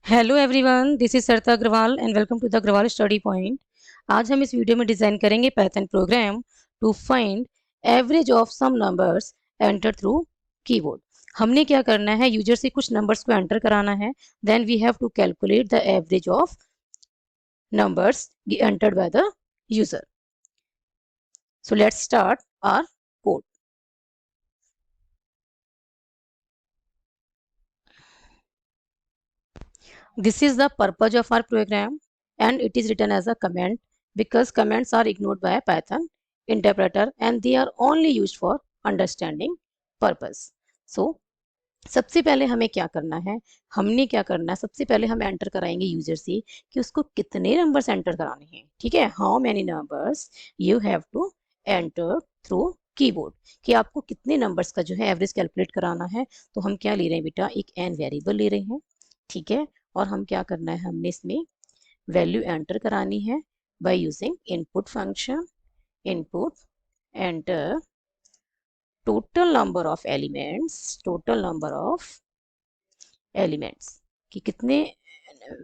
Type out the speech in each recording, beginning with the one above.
Hello everyone, this is Sarita Agrawal and welcome to the Agrawal study point. आज हम इस video में डिजाइन करेंगे Python program to find average of some numbers enter through keyboard. हमने क्या करना है, यूजर से कुछ नंबर्स को एंटर कराना है, then we have to calculate the average of numbers entered by the user. So let's start our code. This is the purpose of our program and it is written as a comment because comments are ignored by a Python interpreter and they are only used for understanding purpose. So सबसे पहले हमें क्या करना है, सबसे पहले हम enter कराएंगे यूजर से कि उसको कितने नंबर्स एंटर कराने हैं। ठीक है, how many numbers you have to enter through keyboard, कि आपको कितने नंबर्स का जो है एवरेज कैलकुलेट कराना है। तो हम क्या ले रहे हैं बेटा, एक एन वेरिएबल ले रहे हैं। ठीक है, और हम क्या करना है, हमने इसमें वैल्यू एंटर करानी है by using input function. Input enter total number of elements कि कितने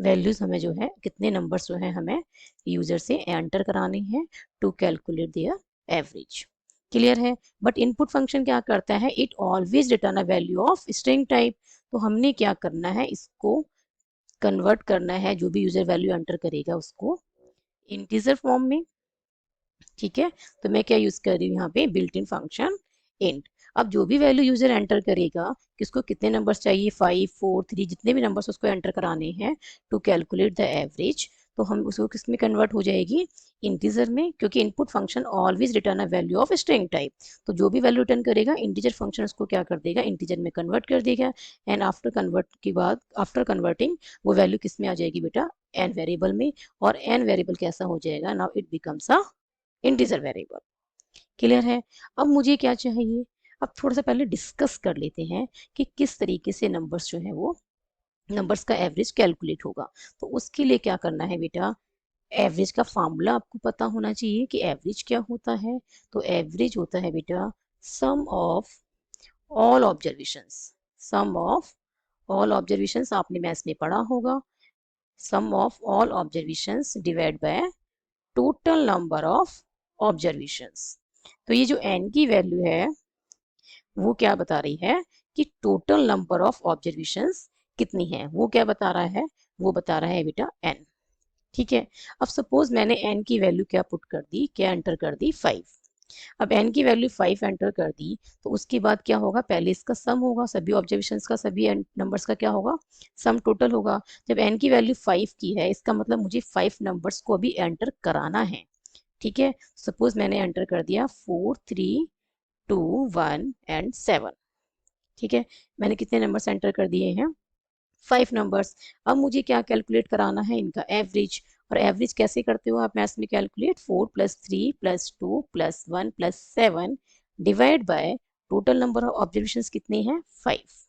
वैल्यूज हमें जो है, कितने नंबर्स जो है हमें यूजर से एंटर कराने हैं to calculate their average. Clear है। बट इनपुट फंक्शन क्या करता है, it always return a value of string type. तो हमने क्या करना है, इसको कन्वर्ट करना है, जो भी यूजर वैल्यू एंटर करेगा उसको इंटीजर फॉर्म में। ठीक है, तो मैं क्या यूज कर रही हूँ यहाँ पे, बिल्ट इन फंक्शन इंट। अब जो भी वैल्यू यूजर एंटर करेगा, किसको कितने नंबर्स चाहिए, 5 4 3, जितने भी नंबर्स उसको एंटर कराने हैं टू कैलकुलेट द एवरेज, तो हम उसको किस में कन्वर्ट हो जाएगी, इंटीजर में, क्योंकि input function always return a value of string type. तो जो भी वैल्यू रिटर्न करेगा, इंटीजर फंक्शन उसको क्या कर देगा, इंटीजर में कन्वर्ट कर देगा। एंड आफ्टर कन्वर्ट के बाद, आफ्टर कन्वर्टिंग, वो वैल्यू किस में आ जाएगी बेटा, एन वेरिएबल में। और एन वेरिएबल कैसा हो जाएगा, now it becomes a integer variable. Clear है। अब मुझे क्या चाहिए, अब थोड़ा सा पहले डिस्कस कर लेते हैं कि किस तरीके से नंबर्स जो है वो, नंबर्स का एवरेज कैलकुलेट होगा। तो उसके लिए क्या करना है बेटा, एवरेज का फॉर्मूला आपको पता होना चाहिए कि एवरेज क्या होता है। तो एवरेज होता है बेटा sum of all observations. Sum of all observations आपने मैथ्स में पढ़ा होगा। Sum of all observations divide by total number of observations. तो ये जो एन की वैल्यू है वो क्या बता रही है कि टोटल नंबर ऑफ ऑब्जर्वेशंस कितनी है, वो क्या बता रहा है, वो बता रहा है बेटा एन। ठीक है, अब सपोज मैंने एन की वैल्यू क्या पुट कर दी, क्या एंटर कर दी, 5। अब एन की वैल्यू 5 एंटर कर दी, तो उसके बाद क्या होगा, पहले इसका सम होगा, सभी ऑब्जर्वेशंस का, सभी नंबर्स का क्या होगा, सम टोटल होगा। जब एन की वैल्यू 5 की है, इसका मतलब मुझे 5 नंबर्स को अभी एंटर कराना है। ठीक है, सपोज मैंने एंटर कर दिया 4 3 2 1 एंड 7। ठीक है, मैंने कितने नंबर्स एंटर कर दिए हैं, 5 नंबर्स। अब मुझे क्या कैलकुलेट कराना है, इनका एवरेज। और एवरेज कैसे करते हो आप मैथ्स में calculate, 4 + 3 + 2 + 1 + 7 divide by total number of observations कितने हैं, 5।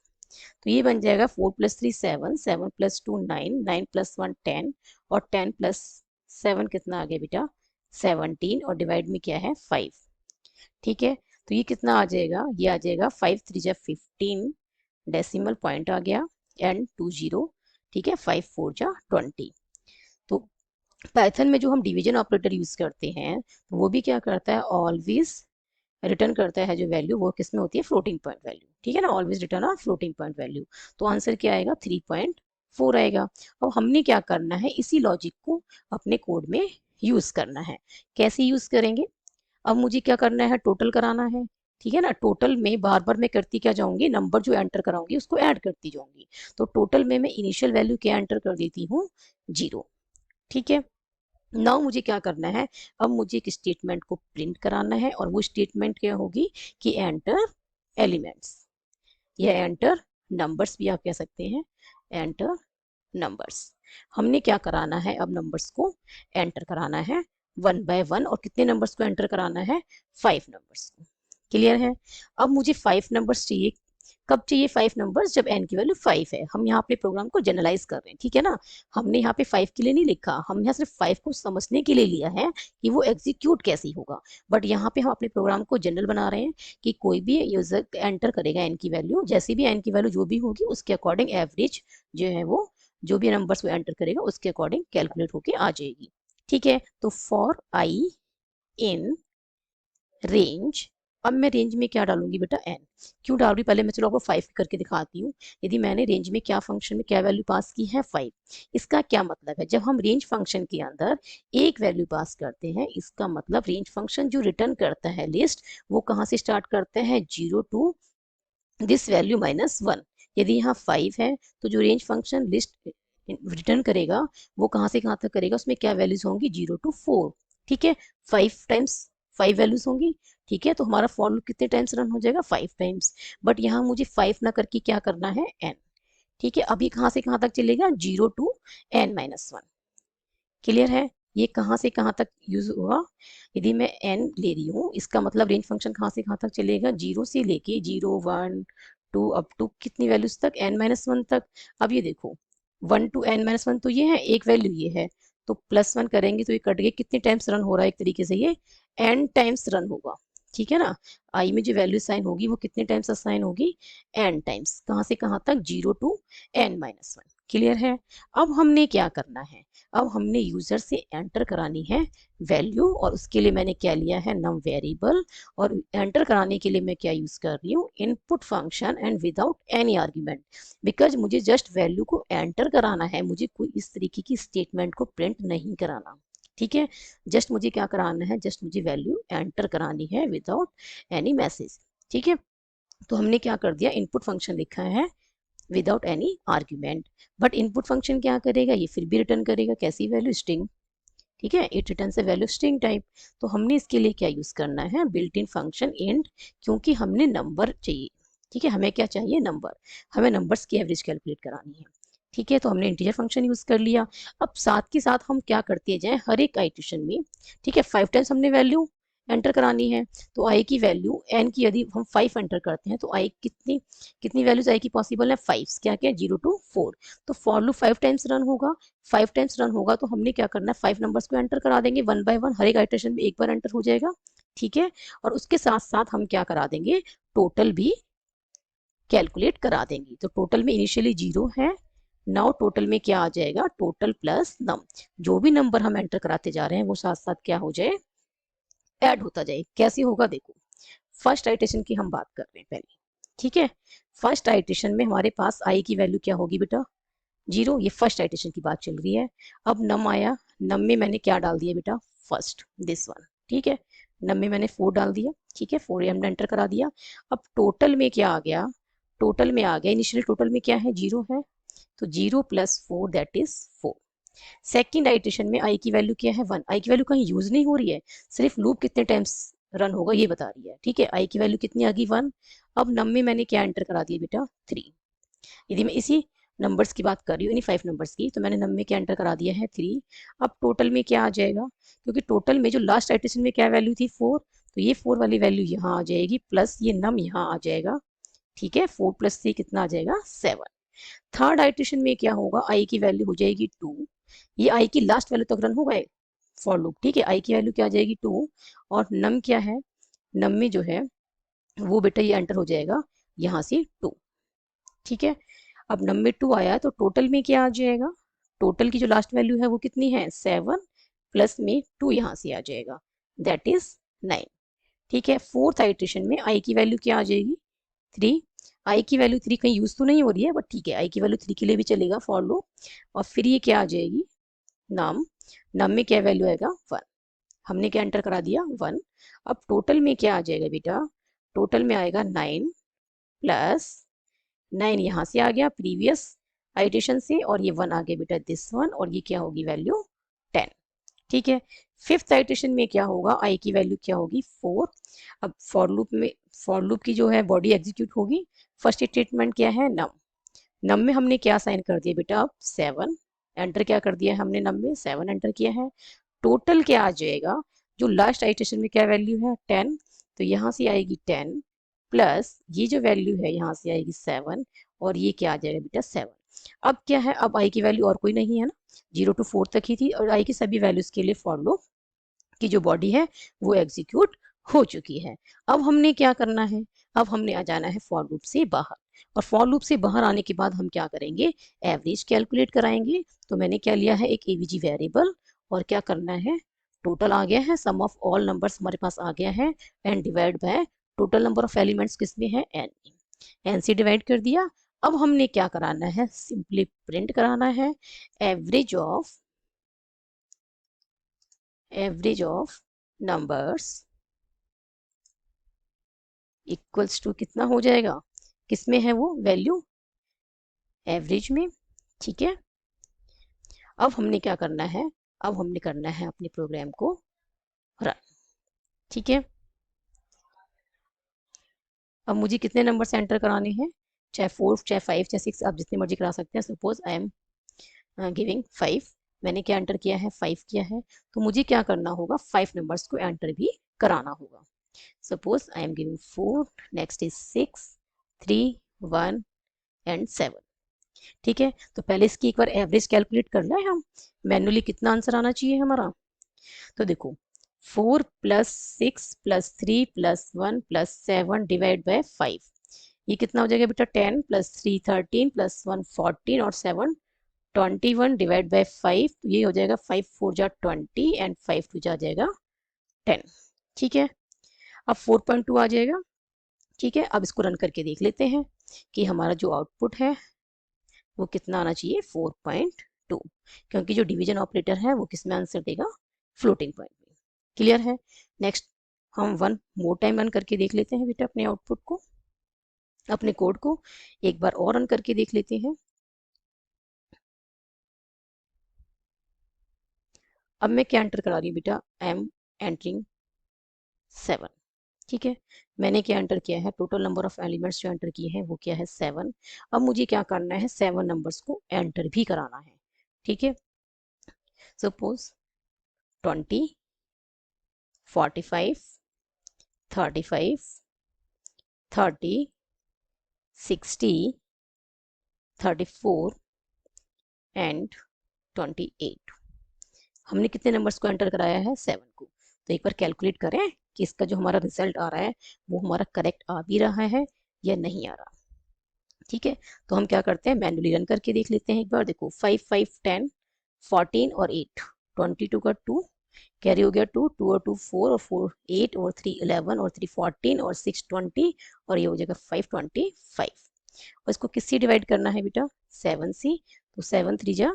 तो ये बन जाएगा 4 + 3 7, 7 + 2 9, 9 + 1 10, और 10 + 7 कितना आ गया बेटा, 17, और डिवाइड में क्या है, 5। ठीक है, तो ये कितना आ जाएगा, ये आ जाएगा 5 3 जा 15, डेसिमल पॉइंट आ गया, एंड 20। ठीक है, 5 4 जा 20। तो पाइथन में जो हम डिवीजन ऑपरेटर यूज करते हैं, तो वो भी क्या करता है, ऑलवेज रिटर्न करता है जो वैल्यू, वो किस में होती है, फ्लोटिंग पॉइंट वैल्यू। ठीक है ना, ऑलवेज रिटर्न अ फ्लोटिंग पॉइंट वैल्यू। तो आंसर क्या आएगा, 3.4 आएगा। अब हमने क्या करना है, इसी लॉजिक को अपने कोड में यूज करना है। कैसे यूज करेंगे, अब मुझे क्या करना है, टोटल कराना है। ठीक है ना, टोटल में बार बार मैं करती क्या जाऊंगी, नंबर जो एंटर कराऊंगी उसको ऐड करती जाऊंगी। तो टोटल में मैं इनिशियल वैल्यू क्या एंटर कर देती हूँ, 0। ठीक है, नाउ मुझे क्या करना है, अब मुझे एक स्टेटमेंट को प्रिंट कराना है, और वो स्टेटमेंट क्या होगी कि एंटर एलिमेंट्स, या एंटर नंबर्स भी आप कह सकते हैं, एंटर नंबर्स। हमने क्या कराना है, अब नंबर्स को एंटर कराना है 1 बाय 1, और कितने नंबर्स को एंटर कराना है, 5 नंबर्स को। क्लियर है। अब मुझे 5 नंबर्स चाहिए, कब चाहिए 5 नंबर्स, जब n की वैल्यू 5 है। हम यहाँ अपने प्रोग्राम को जनरलाइज कर रहे हैं, ठीक है ना, हमने यहाँ पे 5 के लिए नहीं लिखा, हम यहाँ सिर्फ 5 को समझने के लिए लिया है कि वो एग्जीक्यूट कैसे होगा। बट यहाँ पे हम अपने प्रोग्राम को जनरल बना रहे हैं कि कोई भी यूजर एंटर करेगा n की वैल्यू, जैसी भी n की वैल्यू जो भी होगी उसके अकॉर्डिंग एवरेज जो है वो जो भी नंबर्स वो एंटर करेगा उसके अकॉर्डिंग कैलकुलेट होके आ जाएगी। ठीक है, तो फॉर आई इन रेंज, अब मैं रेंज में क्या डालूंगी बेटा, एन। क्यों डाल रही, पहले मैं चलो आपको 5 करके दिखाती हूँ। यदि मैंने रेंज में क्या फंक्शन में क्या वैल्यू पास की है 5, इसका क्या मतलब है, जब हम रेंज फंक्शन के अंदर एक वैल्यू पास करते हैं, इसका मतलब रेंज फंक्शन जो रिटर्न करता है लिस्ट, वो कहाँ से स्टार्ट करते हैं, 0 टू दिस वैल्यू -1। यदि यहाँ 5 है तो जो रेंज फंक्शन लिस्ट रिटर्न करेगा वो कहाँ से कहाँ तक करेगा, उसमें क्या वैल्यूज होंगी, 0 टू 4। ठीक है, 5 टाइम्स 5 वैल्यूज होंगी। ठीक है, तो हमारा फॉर लूप कितने टाइम्स रन हो जाएगा, 5 टाइम्स। बट यहाँ मुझे 5 ना करके क्या करना है, n। ठीक है, अब ये कहाँ से कहाँ तक चलेगा, 0 टू n-1। क्लियर है, ये कहाँ से कहाँ तक यूज हुआ, यदि मैं n ले रही हूँ इसका मतलब रेंज फंक्शन कहाँ से कहाँ तक चलेगा, 0 से लेके 0 1 2 अप टू कितनी वैल्यूज तक, n-1 तक। अब ये देखो 1 टू n-1 तो ये है, एक वैल्यू ये है, तो +1 करेंगे तो ये कट गए, कितने टाइम्स रन हो रहा है, एक तरीके से ये n टाइम्स रन होगा। ठीक है ना, आई में जो वैल्यू साइन होगी वो कितने टाइम्स असाइन होगी, n टाइम्स, कहाँ से कहाँ तक, 0 टू n-1। क्लियर है, अब हमने क्या करना है, अब हमने यूजर से एंटर करानी है वैल्यू, और उसके लिए मैंने क्या लिया है, नम वेरिएबल। और एंटर कराने के लिए मैं क्या यूज कर रही हूँ, input function and without any argument. Because मुझे जस्ट वैल्यू को एंटर कराना है, मुझे कोई इस तरीके की स्टेटमेंट को प्रिंट नहीं कराना। ठीक है, जस्ट मुझे क्या कराना है, जस्ट मुझे वैल्यू एंटर करानी है विदाउट एनी मैसेज। ठीक है, तो हमने क्या कर दिया, इनपुट फंक्शन लिखा है without any argument. But input function क्या करेगा, ये फिर भी रिटर्न करेगा कैसी वैल्यू, स्ट्रिंग। ठीक है, इट रिटर्न से वैल्यू स्ट्रिंग टाइप। तो हमने इसके लिए क्या यूज करना है, बिल्ट इन फंक्शन इंट, क्योंकि हमने नंबर चाहिए। ठीक है, हमें क्या चाहिए, नंबर, हमें नंबर्स की एवरेज कैलकुलेट करानी है। ठीक है, तो हमने इंटीजर फंक्शन यूज कर लिया। अब साथ के साथ हम क्या करते जाएं हर एक आइट्रेशन में। ठीक है, 5 टाइम्स हमने वैल्यू एंटर करानी है, तो आई की वैल्यू एन की यदि हम 5 एंटर करते हैं तो आई कितनी कितनी वैल्यूज आई की पॉसिबल है, 5। क्या क्या, 0 टू 4। तो फॉर लूप 5 टाइम्स रन होगा, 5 टाइम्स रन होगा तो हमने क्या करना है, 5 नंबर्स को एंटर करा देंगे 1 बाय 1, हर एक आइट्रेशन में एक बार एंटर हो जाएगा। ठीक है, और उसके साथ साथ हम क्या करा देंगे, टोटल भी कैलकुलेट करा देंगे। तो टोटल में इनिशियली 0 है, नाउ टोटल में क्या आ जाएगा, टोटल प्लस नम, जो भी नंबर हम एंटर कराते जा रहे हैं वो साथ साथ क्या हो जाए, ऐड होता जाए। कैसे होगा, देखो फर्स्ट आइट्रेशन की हम बात कर रहे हैं पहले। ठीक है, फर्स्ट आइट्रेशन में हमारे पास आई की वैल्यू क्या होगी बेटा, 0, ये फर्स्ट आइट्रेशन की बात चल रही है। अब नम आया, नम में मैंने क्या डाल दिया बेटा, फर्स्ट दिस वन। ठीक है, नम में मैंने 4 डाल दिया। ठीक है, 4 हमने एंटर करा दिया। अब टोटल में क्या आ गया, टोटल में आ गया, इनिशियल टोटल में क्या है, 0 है, तो 0 plus 4 that is 4। Second iteration में आई की वैल्यू क्या है, 1। आई की वैल्यू कहीं यूज नहीं हो रही है, सिर्फ लूप कितने टाइम्स रन होगा ये बता रही है। ठीक है, आई की वैल्यू कितनी आ गई, 1। अब नम में मैंने क्या एंटर करा दिया बेटा, 3। यदि मैं इसी नंबर्स की बात कर रही हूँ, इन्हीं 5 नंबर्स की, तो मैंने नम में क्या एंटर करा दिया है, 3। अब टोटल में क्या आ जाएगा, क्योंकि टोटल में जो लास्ट आइट्रेशन में क्या वैल्यू थी, 4, तो ये 4 वाली वैल्यू यहाँ आ जाएगी, प्लस ये नम यहाँ आ जाएगा। ठीक है, 4 प्लस 3 कितना आ जाएगा, 7। थर्ड आइट्रेशन में क्या होगा, आई की वैल्यू हो जाएगी 2, ये आई की लास्ट वैल्यू तक रन होगा फॉर लूप। ठीक है, आई की वैल्यू क्या आ जाएगी, 2, और नम क्या है, नम में जो है वो बेटा ये एंटर हो जाएगा यहाँ से 2। ठीक है, अब नम में 2 आया तो टोटल में क्या आ जाएगा, टोटल की जो लास्ट वैल्यू है वो कितनी है, 7, प्लस में 2 यहाँ से आ जाएगा, दैट इज 9। ठीक है, फोर्थ आइट्रेशन में आई की वैल्यू क्या आ जाएगी, 3। आई की वैल्यू 3 कहीं यूज तो नहीं हो रही है, बट ठीक है, आई की वैल्यू 3 के लिए भी चलेगा फॉर लो। और फिर ये क्या आ जाएगी, नाम, नाम में क्या वैल्यू आएगा, 1। हमने क्या एंटर करा दिया, 1। अब टोटल में क्या आ जाएगा बेटा, टोटल में आएगा 9 प्लस 9 यहाँ से आ गया प्रीवियस आइटेशन से, और ये 1 आ गया बेटा दिस वन, और ये क्या होगी वैल्यू 10। ठीक है, फिफ्थ आइटेशन में क्या होगा, आई की वैल्यू क्या होगी, 4। अब फॉर लूप में, फॉर लूप की जो है बॉडी एग्जीक्यूट होगी। फर्स्ट स्टेटमेंट क्या है, नम, नम में हमने क्या साइन कर दिया बेटा, अब 7 एंटर क्या कर दिया है हमने, नम में 7 एंटर किया है। टोटल क्या आ जाएगा, जो लास्ट आइटेशन में क्या वैल्यू है, 10, तो यहाँ से आएगी 10 प्लस ये जो वैल्यू है यहाँ से आएगी 7, और ये क्या आ जाएगा बेटा 7। अब क्या है, अब आई की वैल्यू और कोई नहीं है ना, 0 टू 4 तक ही थी, और आई की सभी वैल्यूज के लिए फॉर लूप की जो बॉडी है वो एग्जीक्यूट हो चुकी है। अब हमने क्या करना है, अब हमने आ जाना है फॉर लूप से बाहर। और फॉर लूप से बाहर आने के बाद हम क्या करेंगे, एवरेज कैलकुलेट कराएंगे। तो मैंने क्या लिया है, एक एवीजी वेरिएबल, और क्या करना है, टोटल आ गया है, सम ऑफ ऑल नंबर्स हमारे पास आ गया है, and divide by total number of elements किसमें है, एन से डिवाइड कर दिया। अब हमने क्या कराना है, सिंपली प्रिंट कराना है average of numbers equals to कितना हो जाएगा, किसमें है वो वैल्यू, एवरेज में। ठीक है, अब हमने क्या करना है, अब हमने करना है अपने प्रोग्राम को रन। ठीक है, अब मुझे कितने नंबर एंटर कराने हैं, चाहे 4 चाहे 5 चाहे 6, आप जितने मर्जी करा सकते हैं। सपोज आई एम गिविंग 5, मैंने क्या एंटर किया है, 5 किया है, तो मुझे क्या करना होगा, 5 नंबर्स को एंटर भी कराना होगा। Suppose I am giving 4, next is 6, 3, 1 and 7। ठीक है, तो पहले इसकी एक बार एवरेज कैलकुलेट कर लें हम, मैनुअली कितना आंसर आना चाहिए हमारा। तो देखो 4 + 6 + 3 + 1 + 7 डिवाइड बाय 5, ये कितना हो जाएगा बेटा, 10 + 3 13 + 1 14 और 7 21 डिवाइड बाय 5, तो ये हो जाएगा 5 4 जा 20 एंड 5 2 जा जाएगा 10। ठीक है, अब 4.2 आ जाएगा। ठीक है, अब इसको रन करके देख लेते हैं कि हमारा जो आउटपुट है वो कितना आना चाहिए, 4.2, क्योंकि जो डिवीजन ऑपरेटर है वो किस में आंसर देगा, फ्लोटिंग पॉइंट में। क्लियर है। नेक्स्ट हम 1 मोर टाइम रन करके देख लेते हैं बेटा अपने आउटपुट को, अपने कोड को एक बार और रन करके देख लेते हैं। अब मैं क्या एंटर करा रही हूँ बेटा, आई एम एंटरिंग 7। ठीक है, मैंने क्या एंटर किया है, टोटल नंबर ऑफ एलिमेंट्स जो एंटर किए हैं वो क्या है, 7। अब मुझे क्या करना है, 7 नंबर्स को एंटर भी कराना है। ठीक है, सपोज 20, 45, 35, 30, 60, 34 एंड 28। हमने कितने नंबर्स को एंटर कराया है, 7 को। तो एक बार कैलकुलेट करें कि इसका जो हमारा रिजल्ट आ रहा है वो हमारा करेक्ट आ भी रहा है या नहीं आ रहा। ठीक है, तो हम क्या करते हैं, मैनुअली रन करके देख लेते हैं एक बार। देखो 5 5 10 14 और 8, 22 का 2 कैरी हो गया, 2 2 और 2 4 और 4 8 और 3 11 और 3 14 और 6 20 और ये हो जाएगा 5 25। और इसको किससे डिवाइड करना है बेटा, 7 से। तो 7 3 जा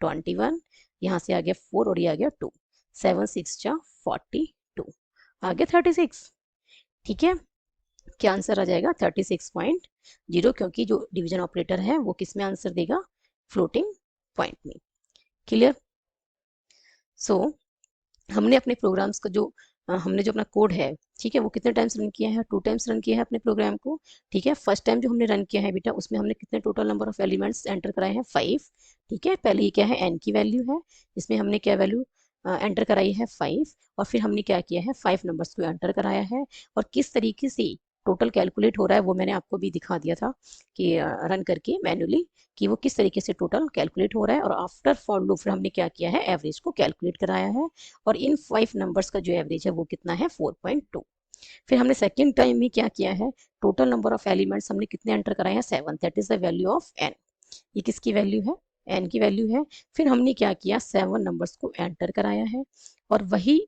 21, यहाँ से आ गया 4 और ये आ गया 2, 7 6 जा 42, आ गया 36। ठीक है, क्या आंसर आ जाएगा, 36.0, क्योंकि जो डिवीजन ऑपरेटर है वो किस में आंसर देगा, फ्लोटिंग पॉइंट में। क्लियर। सो हमने अपने प्रोग्राम्स का जो हमने जो अपना कोड है, ठीक है, वो कितने टाइम्स रन किया है, 2 टाइम्स रन किया है अपने प्रोग्राम को। ठीक है, फर्स्ट टाइम जो हमने रन किया है बेटा उसमें हमने कितने total number of elements enter कराए हैं, 5। ठीक है, पहले ही क्या है, एन की वैल्यू है, इसमें हमने क्या वैल्यू एंटर कराई है, 5। और फिर हमने क्या किया है, 5 नंबर्स को एंटर कराया है, और किस तरीके से टोटल कैलकुलेट हो रहा है वो मैंने आपको भी दिखा दिया था कि रन करके मैनुअली कि वो किस तरीके से टोटल कैलकुलेट हो रहा है। और आफ्टर फॉर लूप फिर हमने क्या किया है, एवरेज को कैलकुलेट कराया है, और इन 5 नंबर्स का जो एवरेज है वो कितना है, 4.2। फिर हमने सेकेंड टाइम में क्या किया है, टोटल नंबर ऑफ एलिमेंट्स हमने कितने एंटर कराए हैं, 7, that is the value of N. ये किसकी वैल्यू है, एन की वैल्यू है। फिर हमने क्या किया, 7 नंबर्स को एंटर कराया है, और वही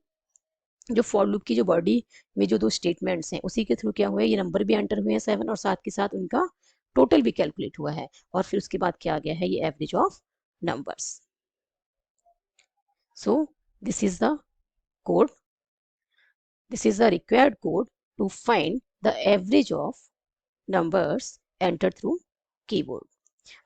जो फॉर लूप की जो बॉडी में जो 2 स्टेटमेंट्स हैं उसी के थ्रू क्या हुआ है, ये नंबर भी एंटर हुए हैं 7, और साथ के साथ उनका टोटल भी कैलकुलेट हुआ है। और फिर उसके बाद क्या आ गया है, ये average of numbers. So this is the code, this is the required code to find the average of numbers entered through keyboard.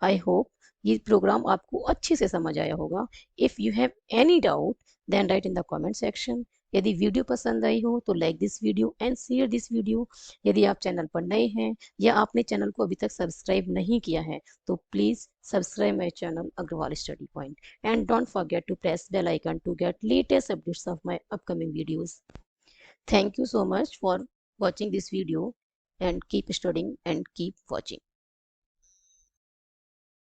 I hope ये प्रोग्राम आपको अच्छे से समझ आया होगा। If you have any doubt then write in the comment section. यदि video पसंद आई हो तो like this video and share this video. यदि आप चैनल पर नए हैं या आपने चैनल को अभी तक सब्सक्राइब नहीं किया है तो please subscribe my channel Agrawal study point, and don't forget to press bell icon to get latest updates of my upcoming videos. Thank you so much for watching this video, and keep studying and keep watching.